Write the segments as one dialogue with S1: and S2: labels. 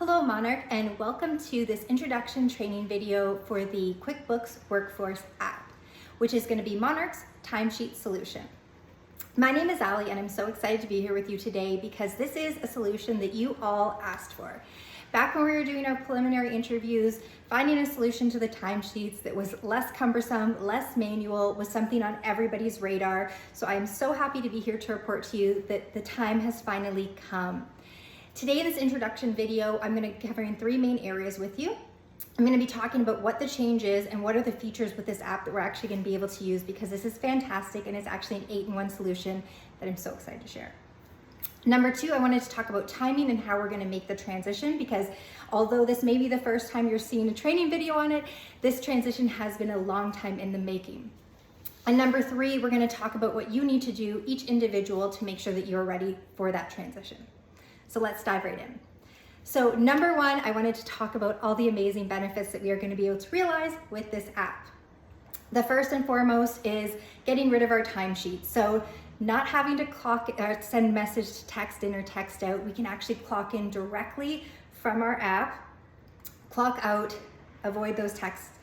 S1: Hello Monarch, and welcome to this introduction training video for the Quickbooks Workforce app, which is going to be Monarch's timesheet solution. My name is Alli, and I'm so excited to be here with you today because this is a solution that you all asked for. Back when we were doing our preliminary interviews, finding a solution to the timesheets that was less cumbersome, less manual, was something on everybody's radar. So I am so happy to be here to report to you that the time has finally come. Today in this introduction video, I'm going to be covering three main areas with you. I'm going to be talking about what the change is and what are the features with this app that we're actually going to be able to use, because this is fantastic and it's actually an 8-in-1 solution that I'm so excited to share. Number two, I wanted to talk about timing and how we're going to make the transition, because although this may be the first time you're seeing a training video on it, this transition has been a long time in the making. And number three, we're going to talk about what you need to do, each individual, to make sure that you're ready for that transition. So let's dive right in. So number one, I wanted to talk about all the amazing benefits that we are going to be able to realize with this app. The first and foremost is getting rid of our timesheets. So not having to send message to text in or text out, we can actually clock in directly from our app, clock out, avoid those texts.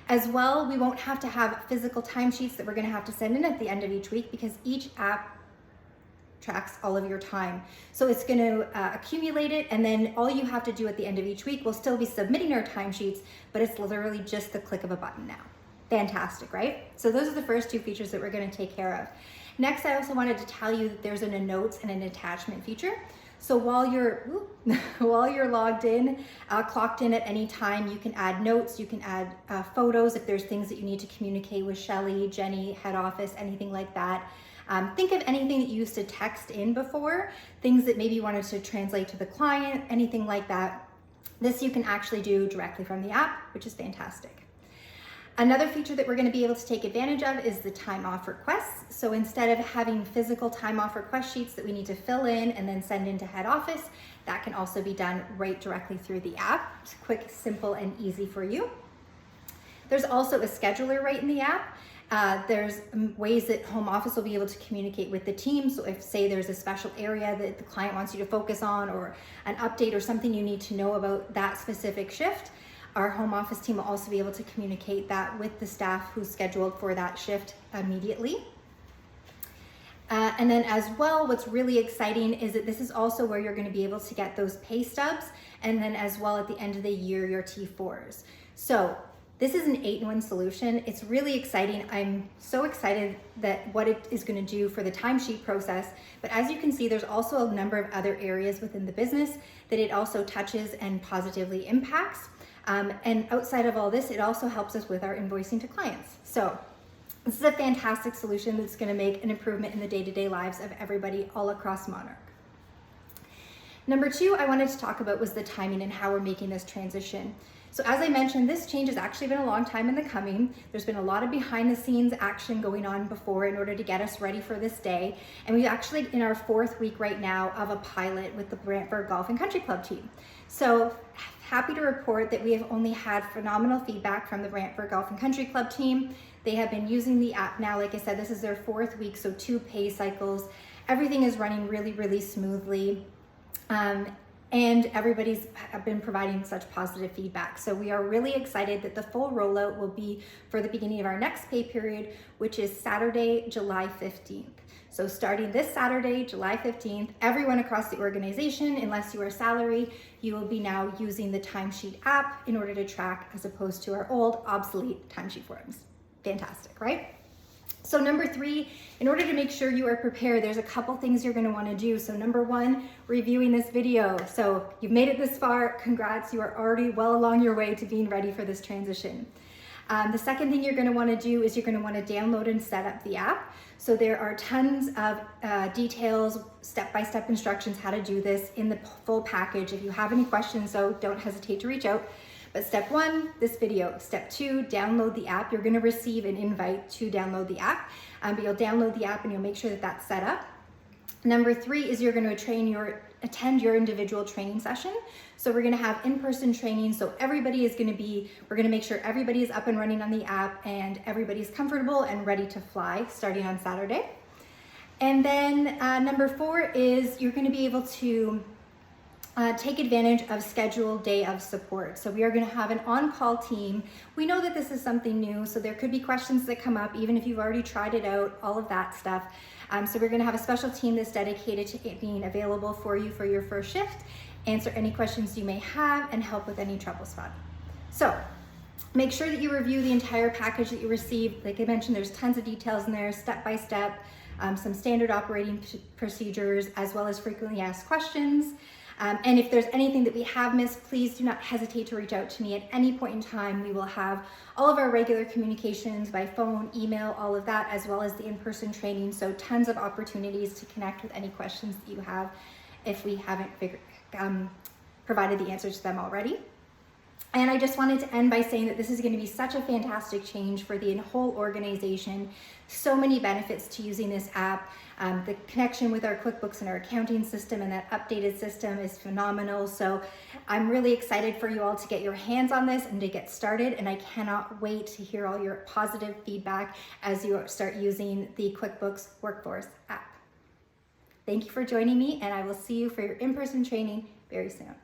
S1: As well, we won't have to have physical timesheets that we're going to have to send in at the end of each week, because each app tracks all of your time. So it's going to accumulate it, and then all you have to do at the end of each week, we'll still be submitting our timesheets, but it's literally just the click of a button now. Fantastic, right? So those are the first two features that we're going to take care of. Next, I also wanted to tell you that there's a notes and an attachment feature. So while you're logged in, clocked in at any time, you can add notes, you can add photos if there's things that you need to communicate with Shelly, Jenny, head office, anything like that. Think of anything that you used to text in before, things that maybe you wanted to translate to the client, anything like that. This you can actually do directly from the app, which is fantastic. Another feature that we're going to be able to take advantage of is the time off requests. So instead of having physical time off request sheets that we need to fill in and then send into head office, that can also be done right directly through the app. It's quick, simple, and easy for you. There's also a scheduler right in the app. There's ways that home office will be able to communicate with the team. So if, say, there's a special area that the client wants you to focus on, or an update or something you need to know about that specific shift, our home office team will also be able to communicate that with the staff who's scheduled for that shift immediately. And then as well, what's really exciting is that this is also where you're going to be able to get those pay stubs, and then as well at the end of the year, your T4s. So this is an 8-in-1 solution. It's really exciting. I'm so excited that what it is going to do for the timesheet process. But as you can see, there's also a number of other areas within the business that it also touches and positively impacts. And outside of all this, it also helps us with our invoicing to clients. So this is a fantastic solution that's going to make an improvement in the day-to-day lives of everybody all across Monarch. Number two I wanted to talk about was the timing and how we're making this transition. So as I mentioned, this change has actually been a long time in the coming. There's been a lot of behind the scenes action going on before in order to get us ready for this day. And we're actually in our 4th week right now of a pilot with the Brantford Golf and Country Club team. So happy to report that we have only had phenomenal feedback from the Brantford Golf and Country Club team. They have been using the app now. Like I said, this is their 4th week, so 2 pay cycles. Everything is running really, really smoothly. And everybody's been providing such positive feedback. So we are really excited that the full rollout will be for the beginning of our next pay period, which is Saturday, July 15th. So starting this Saturday, July 15th, everyone across the organization, unless you are salary, you will be now using the timesheet app in order to track, as opposed to our old obsolete timesheet forms. Fantastic, right? So number three, in order to make sure you are prepared, there's a couple things you're going to want to do. So number one, reviewing this video. So you've made it this far. Congrats. You are already well along your way to being ready for this transition. The second thing you're going to want to do is you're going to want to download and set up the app. So there are tons of details, step-by-step instructions how to do this in the full package. If you have any questions, though, don't hesitate to reach out. But step one, this video. Step two, download the app. You're going to receive an invite to download the app, but you'll download the app and you'll make sure that that's set up. Number three is you're going to attend your individual training session. So we're going to have in-person training. So we're going to make sure everybody is up and running on the app and everybody's comfortable and ready to fly starting on Saturday. And then number four is you're going to be able to take advantage of scheduled day of support. So we are going to have an on-call team. We know that this is something new, so there could be questions that come up, even if you've already tried it out, all of that stuff. So we're going to have a special team that's dedicated to it being available for you for your first shift, answer any questions you may have, and help with any trouble spot. So make sure that you review the entire package that you received. Like I mentioned, there's tons of details in there, step-by-step, some standard operating procedures, as well as frequently asked questions. And if there's anything that we have missed, please do not hesitate to reach out to me at any point in time. We will have all of our regular communications by phone, email, all of that, as well as the in-person training. So tons of opportunities to connect with any questions that you have if we haven't provided the answers to them already. And I just wanted to end by saying that this is going to be such a fantastic change for the whole organization. So many benefits to using this app. The connection with our QuickBooks and our accounting system and that updated system is phenomenal. So I'm really excited for you all to get your hands on this and to get started. And I cannot wait to hear all your positive feedback as you start using the QuickBooks Workforce app. Thank you for joining me, and I will see you for your in-person training very soon.